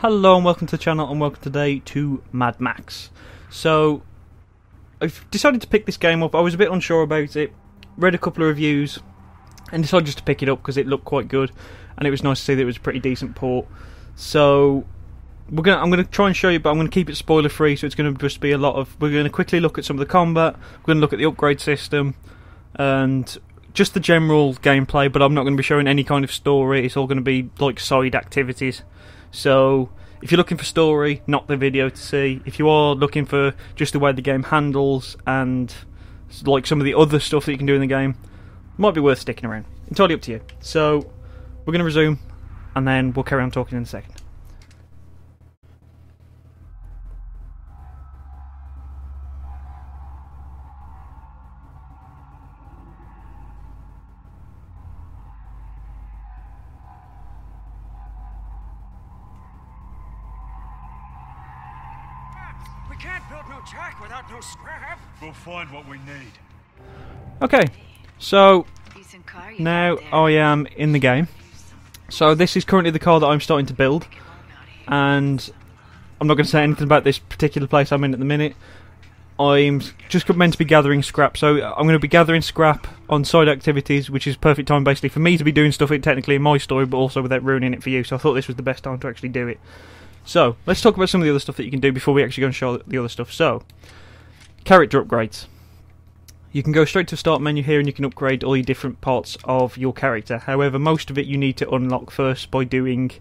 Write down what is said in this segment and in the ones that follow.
Hello and welcome to the channel, and welcome today to Mad Max. So, I've decided to pick this game up. I was a bit unsure about it, read a couple of reviews, and decided just to pick it up because it looked quite good, and it was nice to see that it was a pretty decent port. So, I'm going to try and show you, but I'm going to keep it spoiler free, so it's going to just be a lot of... We're going to quickly look at some of the combat, we're going to look at the upgrade system, and just the general gameplay, but I'm not going to be showing any kind of story. It's all going to be like side activities. So, if you're looking for story, not the video to see. If you are looking for just the way the game handles and like some of the other stuff that you can do in the game, might be worth sticking around. Entirely up to you. So, we're going to resume, and then we'll carry on talking in a second. We can't build no jack without no scrap. We'll find what we need. Okay, so now I am in the game. So this is currently the car that I'm starting to build, and I'm not going to say anything about this particular place I'm in at the minute. I'm just meant to be gathering scrap, so I'm going to be gathering scrap on side activities, which is perfect time basically for me to be doing stuff technically in my story, but also without ruining it for you. So I thought this was the best time to actually do it. So, let's talk about some of the other stuff that you can do before we actually go and show the other stuff. So, character upgrades. You can go straight to the start menu here and you can upgrade all your different parts of your character. However, most of it you need to unlock first by doing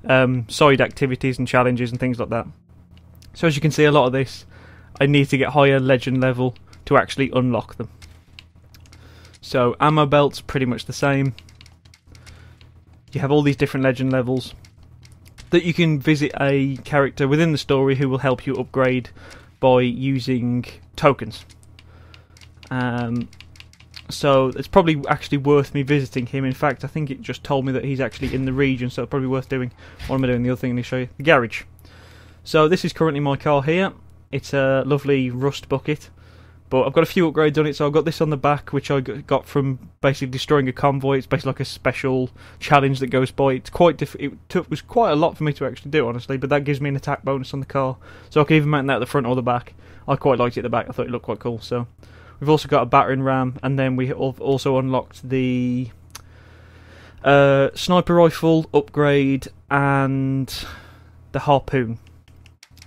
side activities and challenges and things like that. So as you can see, a lot of this, I need to get higher legend level to actually unlock them. So, ammo belts, pretty much the same. You have all these different legend levels that you can visit a character within the story who will help you upgrade by using tokens. So it's probably actually worth me visiting him. In fact, I think it just told me that he's actually in the region, so it's probably worth doing. What am I doing? The other thing I'm going to show you. The garage. So this is currently my car here. It's a lovely rust bucket, but I've got a few upgrades on it. So I've got this on the back, which I got from basically destroying a convoy. It's basically like a special challenge that goes by. It's quite it was quite a lot for me to actually do, honestly, but that gives me an attack bonus on the car. So I can even mount that at the front or the back. I quite liked it at the back. I thought it looked quite cool. So we've also got a battering ram, and then we have also unlocked the sniper rifle upgrade and the harpoon.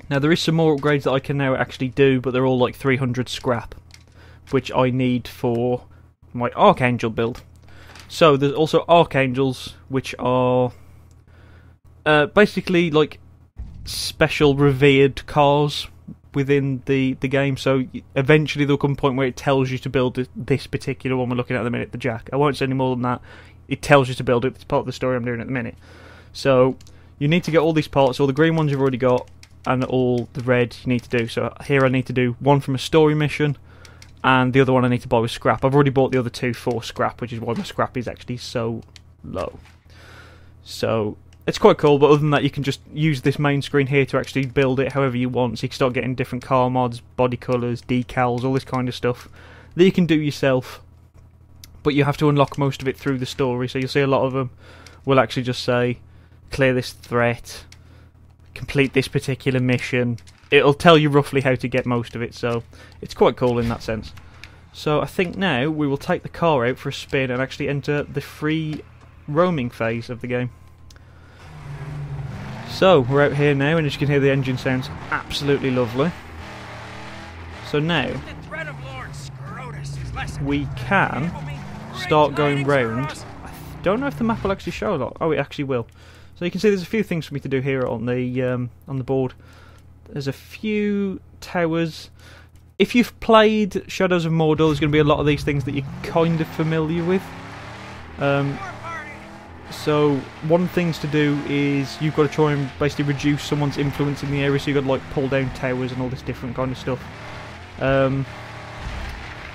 Now there is some more upgrades that I can now actually do, but they're all like 300 scrap, which I need for my Archangel build. So there's also Archangels, which are basically like special revered cars within the game. So eventually there'll come a point where it tells you to build this particular one we're looking at the minute, the Jack. I won't say any more than that. It tells you to build it. It's part of the story I'm doing at the minute. So you need to get all these parts. All the green ones you've already got, and all the red you need to do. So here I need to do one from a story mission, and the other one I need to buy with scrap. I've already bought the other two for scrap, which is why my scrap is actually so low. So it's quite cool, but other than that you can just use this main screen here to actually build it however you want. So you can start getting different car mods, body colours, decals, all this kind of stuff that you can do yourself, but you have to unlock most of it through the story. So you'll see a lot of them will actually just say, clear this threat, complete this particular mission. It'll tell you roughly how to get most of it, so it's quite cool in that sense. So I think now we will take the car out for a spin and actually enter the free roaming phase of the game. So we're out here now, and as you can hear, the engine sounds absolutely lovely. So now we can start going round. I don't know if the map will actually show a lot. Oh, it actually will. So you can see there's a few things for me to do here on the board. There's a few towers. If you've played Shadows of Mordor, there's going to be a lot of these things that you're kind of familiar with. So one thing to do is you've got to try and basically reduce someone's influence in the area. So you've got to like pull down towers and all this different kind of stuff.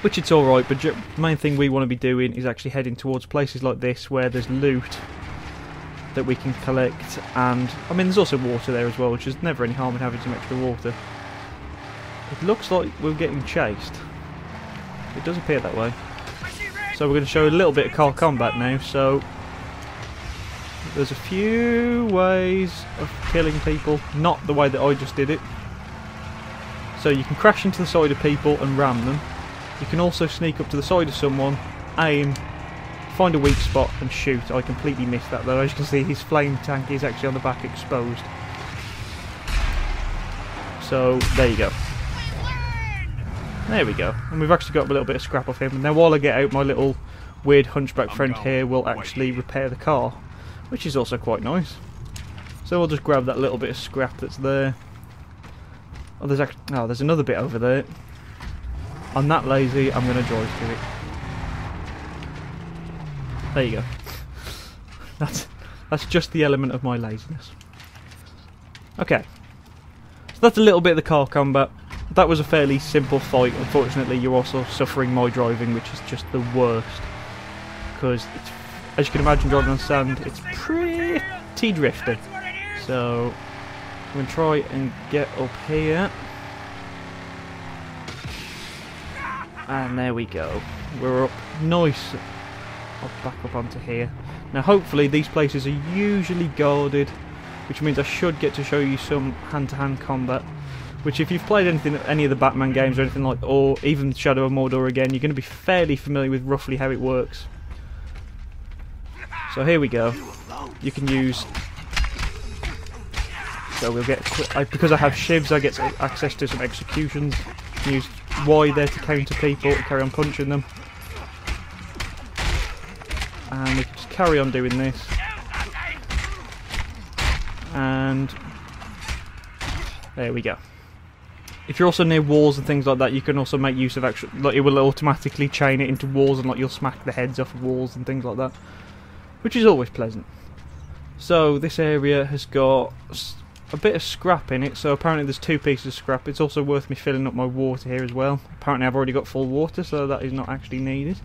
Which it's alright, but the main thing we want to be doing is actually heading towards places like this where there's loot that we can collect, and I mean there's also water there as well, which is never any harm in having some extra water. It looks like we're getting chased. It does appear that way. So we're going to show a little bit of car combat now. So There's a few ways of killing people, not the way that I just did it. So you can crash into the side of people and ram them. You can also sneak up to the side of someone, aim, find a weak spot and shoot. I completely missed that though. As you can see, his flame tank is actually on the back exposed. So there you go. There we go. And we've actually got a little bit of scrap off him. And now while I get out, my little weird hunchback friend here will actually repair the car, which is also quite nice. So we'll just grab that little bit of scrap that's there. Oh, there's another bit over there. I'm that lazy, I'm going to drive to it. There you go. That's just the element of my laziness. Okay. So that's a little bit of the car combat. That was a fairly simple fight. Unfortunately, you're also suffering my driving, which is just the worst. Because, as you can imagine, driving on sand, it's pretty drifty. So, I'm going to try and get up here. And there we go. We're up nice. I'll back up onto here. Now, hopefully, these places are usually guarded, which means I should get to show you some hand-to-hand combat. Which, if you've played any of the Batman games or anything like, or even Shadow of Mordor again, you're going to be fairly familiar with roughly how it works. So here we go. You can use. So we'll get because I have shivs, I get access to some executions. You can use Y there to counter people, to carry on punching them, and we can just carry on doing this. And there we go. If you're also near walls and things like that, you can also make use of actual. Like, it will automatically chain it into walls, and like you'll smack the heads off of walls and things like that, which is always pleasant. So this area has got a bit of scrap in it. So apparently there's 2 pieces of scrap. It's also worth me filling up my water here as well. Apparently I've already got full water, so that is not actually needed.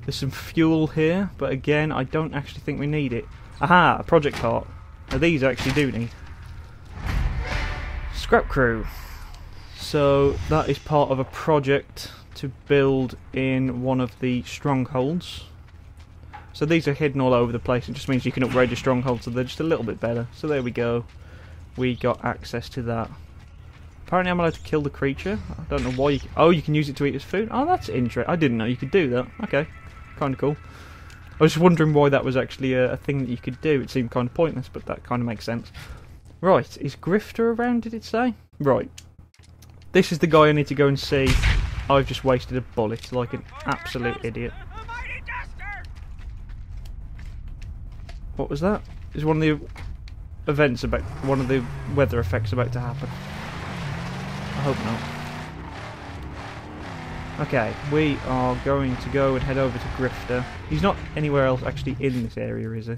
There's some fuel here, but again I don't actually think we need it. Aha, a project part. Now these I actually do need. Scrap crew. So that is part of a project to build in one of the strongholds. So these are hidden all over the place. It just means you can upgrade your strongholds so they're just a little bit better. So there we go. We got access to that. Apparently I'm allowed to kill the creature. I don't know why you can. Oh, you can use it to eat as food. Oh, that's interesting. I didn't know you could do that. Okay, kind of cool. I was just wondering why that was actually a thing that you could do. It seemed kind of pointless, but that kind of makes sense. Right, is Grifter around, did it say? Right. This is the guy I need to go and see. I've just wasted a bullet like an absolute idiot. What was that? Is one of the events about, one of the weather effects about to happen? I hope not. Okay, we are going to go and head over to Grifter. He's not anywhere else actually in this area, is he?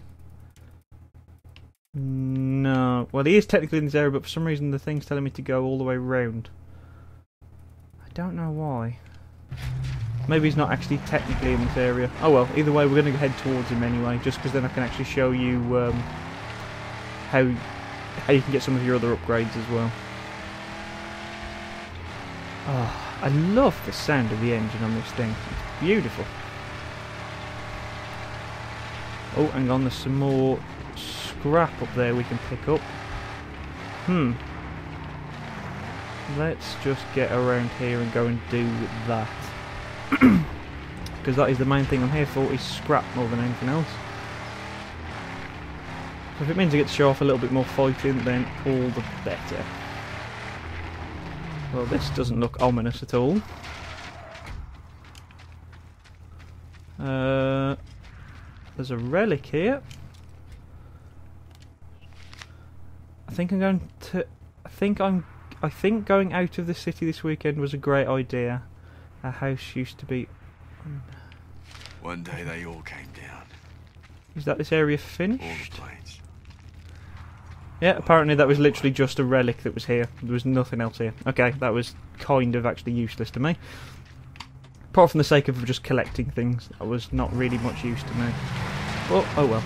No. Well, he is technically in this area, but for some reason the thing's telling me to go all the way round. I don't know why. Maybe he's not actually technically in this area. Oh well, either way we're going to head towards him anyway, just because then I can actually show you how you can get some of your other upgrades as well. Oh, I love the sound of the engine on this thing. It's beautiful. Oh, hang on, there's some more scrap up there we can pick up. Let's just get around here and go and do that. Because that is the main thing I'm here for, is scrap more than anything else. So if it means I get to show off a little bit more fighting, then all the better. Well, this doesn't look ominous at all. There's a relic here. I think going out of the city this weekend was a great idea. Our house used to be. One day they all came down. Is that this area finished? All the planes. Yeah, apparently that was literally just a relic that was here. There was nothing else here. Okay, that was kind of actually useless to me. Apart from the sake of just collecting things, that was not really much use to me. But, oh well.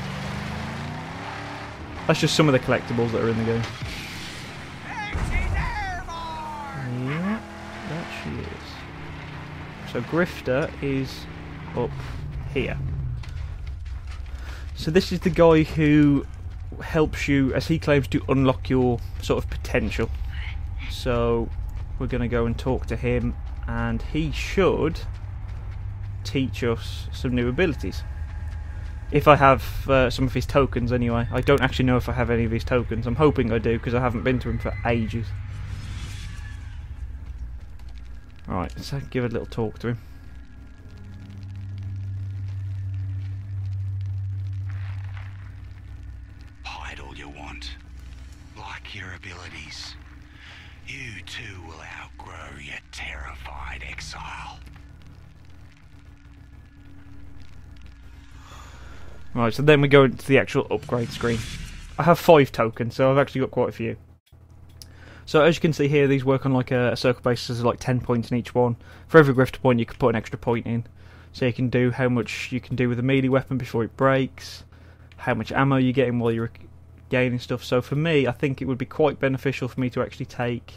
That's just some of the collectibles that are in the game. Yeah, that she is. So Grifter is up here. So this is the guy who helps you, as he claims, to unlock your sort of potential. So we're going to go and talk to him, and he should teach us some new abilities. If I have some of his tokens anyway. I don't actually know if I have any of his tokens. I'm hoping I do, because I haven't been to him for ages. Right, let's give a little talk to him. Hide all you want. Like your abilities. You too will outgrow your terrified exile. Right, so then we go into the actual upgrade screen. I have 5 tokens, so I've actually got quite a few. So as you can see here, these work on like a circle basis of like 10 points in each one. For every grifter point you can put an extra point in. So you can do how much you can do with a melee weapon before it breaks, how much ammo you're getting while you're gaining stuff. So for me, I think it would be quite beneficial for me to actually take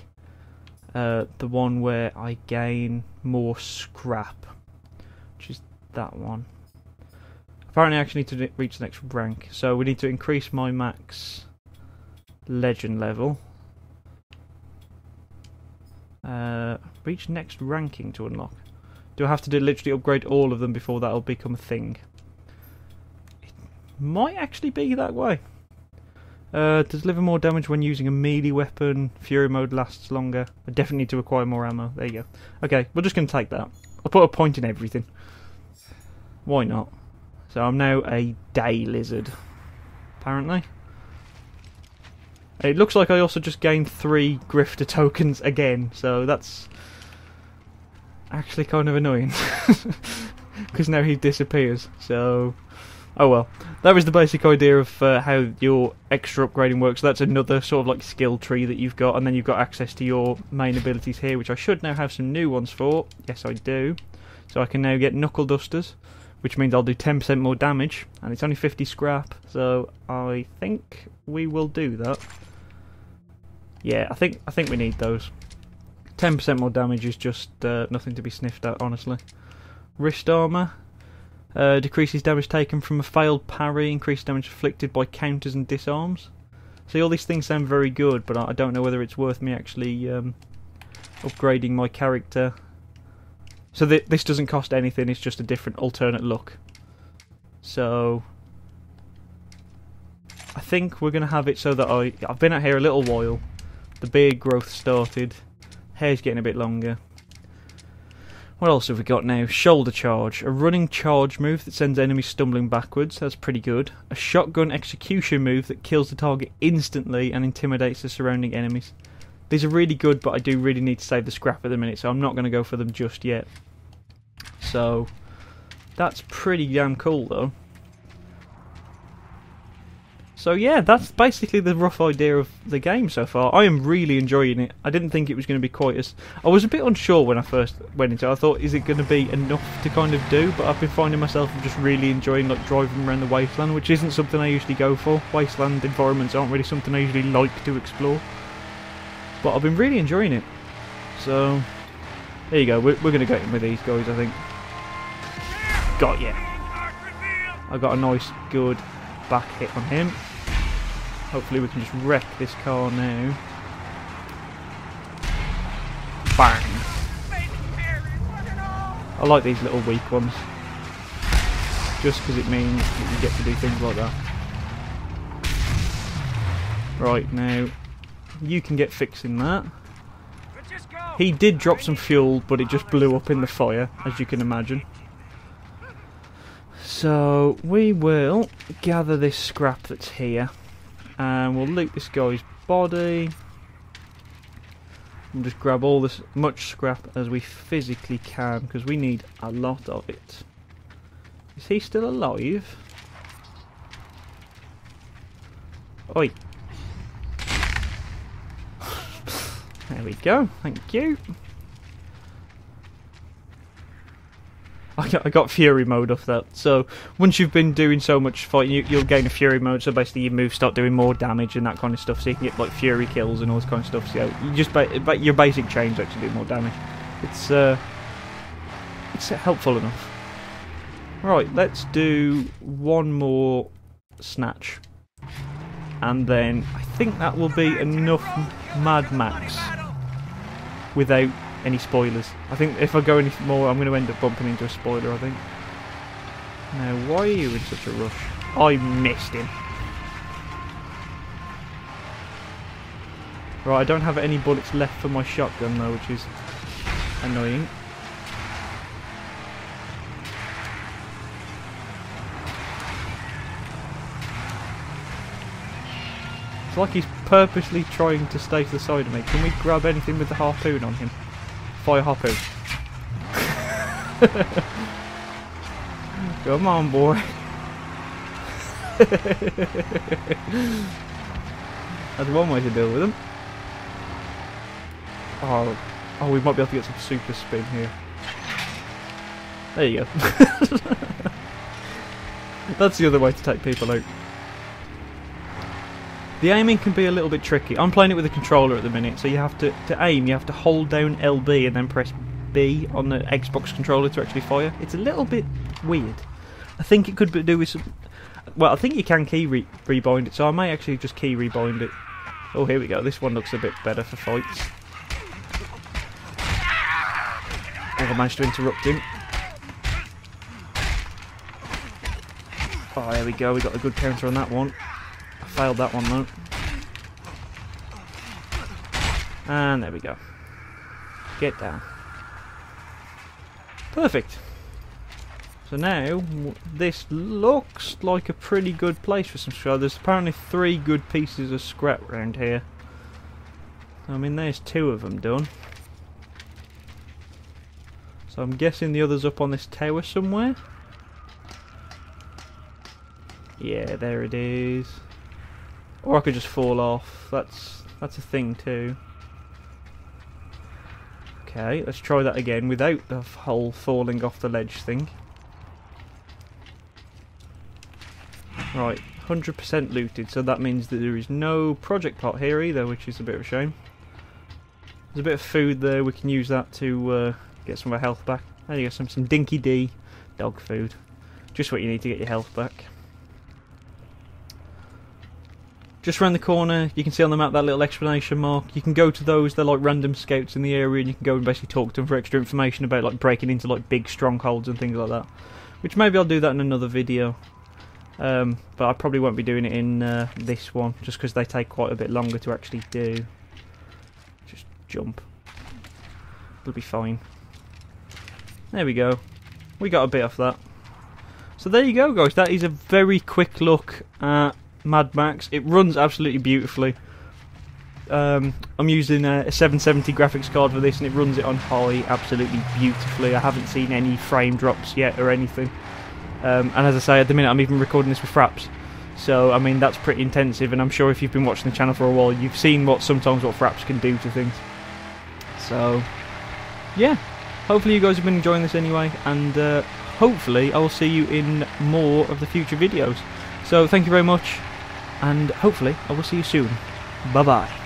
the one where I gain more scrap, which is that one. Apparently I actually need to reach the next rank, so we need to increase my max legend level. Reach next ranking to unlock. Do I have to literally upgrade all of them before that'll become a thing? It might actually be that way. Deliver more damage when using a melee weapon. Fury mode lasts longer. I definitely need to acquire more ammo. There you go. Okay, we're just going to take that. I'll put a point in everything. Why not? So I'm now a day lizard, apparently. It looks like I also just gained 3 grifter tokens again, so that's actually kind of annoying. Because now he disappears, so... Oh well. That was the basic idea of how your extra upgrading works. That's another sort of like skill tree that you've got, and then you've got access to your main abilities here, which I should now have some new ones for. Yes, I do. So I can now get knuckle dusters, which means I'll do 10% more damage, and it's only 50 scrap, so I think we will do that. Yeah, I think we need those. 10% more damage is just nothing to be sniffed at, honestly. Wrist armour. Decreases damage taken from a failed parry, increased damage inflicted by counters and disarms. See, all these things sound very good, but I don't know whether it's worth me actually upgrading my character. So this doesn't cost anything, it's just a different alternate look. So I think we're going to have it so that I've been out here a little while. The beard growth started. Hair's getting a bit longer. What else have we got now? Shoulder charge. A running charge move that sends enemies stumbling backwards. That's pretty good. A shotgun execution move that kills the target instantly and intimidates the surrounding enemies. These are really good, but I do really need to save the scrap at the minute, so I'm not going to go for them just yet. So that's pretty damn cool though. So yeah, that's basically the rough idea of the game so far. I am really enjoying it. I didn't think it was going to be quite as... I was a bit unsure when I first went into it. I thought, is it going to be enough to kind of do? But I've been finding myself just really enjoying like driving around the wasteland, which isn't something I usually go for. Wasteland environments aren't really something I usually like to explore. But I've been really enjoying it. So there you go. We're going to get in with these guys, I think. Got ya. I got a nice, good back hit on him. Hopefully we can just wreck this car now. Bang! I like these little weak ones. Just because it means that you get to do things like that. Right, now you can get fixing that. He did drop some fuel, but it just blew up in the fire, as you can imagine. So we will gather this scrap that's here, and we'll loot this guy's body. And just grab all this much scrap as we physically can, because we need a lot of it. Is he still alive? Oi! There we go. Thank you. I got Fury mode off that. So once you've been doing so much fighting, you'll gain a Fury mode. So basically your moves start doing more damage and that kind of stuff. So you can get like Fury kills and all this kind of stuff. So you just your basic chains actually do more damage. It's helpful enough. Right, let's do one more snatch. And then I think that will be enough Mad Max without any spoilers. I think if I go any more, I'm going to end up bumping into a spoiler, I think. Now, why are you in such a rush? I missed him. Right, I don't have any bullets left for my shotgun though, which is annoying. It's like he's purposely trying to stay to the side of me. Can we grab anything with the harpoon on him? Fire harpoon. Come on, boy. That's one way to deal with him. Oh, we might be able to get some super spin here. There you go. That's the other way to take people out. The aiming can be a little bit tricky. I'm playing it with a controller at the minute, so you have to aim, you have to hold down LB and then press B on the Xbox controller to actually fire. It's a little bit weird. I think it could do with some... Well, I think you can key rebind it, so I may actually just key rebind it. Oh, here we go. This one looks a bit better for fights. Oh, I managed to interrupt him. Oh, there we go. We got a good counter on that one. I failed that one though. And there we go. Get down. Perfect. So now, this looks like a pretty good place for some scrap. There's apparently 3 good pieces of scrap around here. I mean, there's 2 of them done. So I'm guessing the other's up on this tower somewhere. Yeah, there it is. Or I could just fall off. That's a thing too. Okay, let's try that again without the whole falling off the ledge thing. Right, 100% looted, so that means that there is no project pot here either, which is a bit of a shame. There's a bit of food there, we can use that to get some of our health back. There you go, some Dinky D dog food. Just what you need to get your health back. Just around the corner, you can see on the map that little exclamation mark. You can go to those, they're like random scouts in the area, and you can go and basically talk to them for extra information about like breaking into like big strongholds and things like that. Which maybe I'll do that in another video. But I probably won't be doing it in this one, just because they take quite a bit longer to actually do. Just jump. It'll be fine. There we go. We got a bit off that. So there you go, guys. That is a very quick look at Mad Max. It runs absolutely beautifully. I'm using a 770 graphics card for this, and it runs it on high absolutely beautifully. I haven't seen any frame drops yet or anything. And as I say, at the minute I'm even recording this with fraps. So, I mean, that's pretty intensive, and I'm sure if you've been watching the channel for a while, you've seen sometimes what fraps can do to things. So, yeah. Hopefully you guys have been enjoying this anyway, and hopefully I will see you in more of the future videos. So, thank you very much, and hopefully I will see you soon. Bye-bye.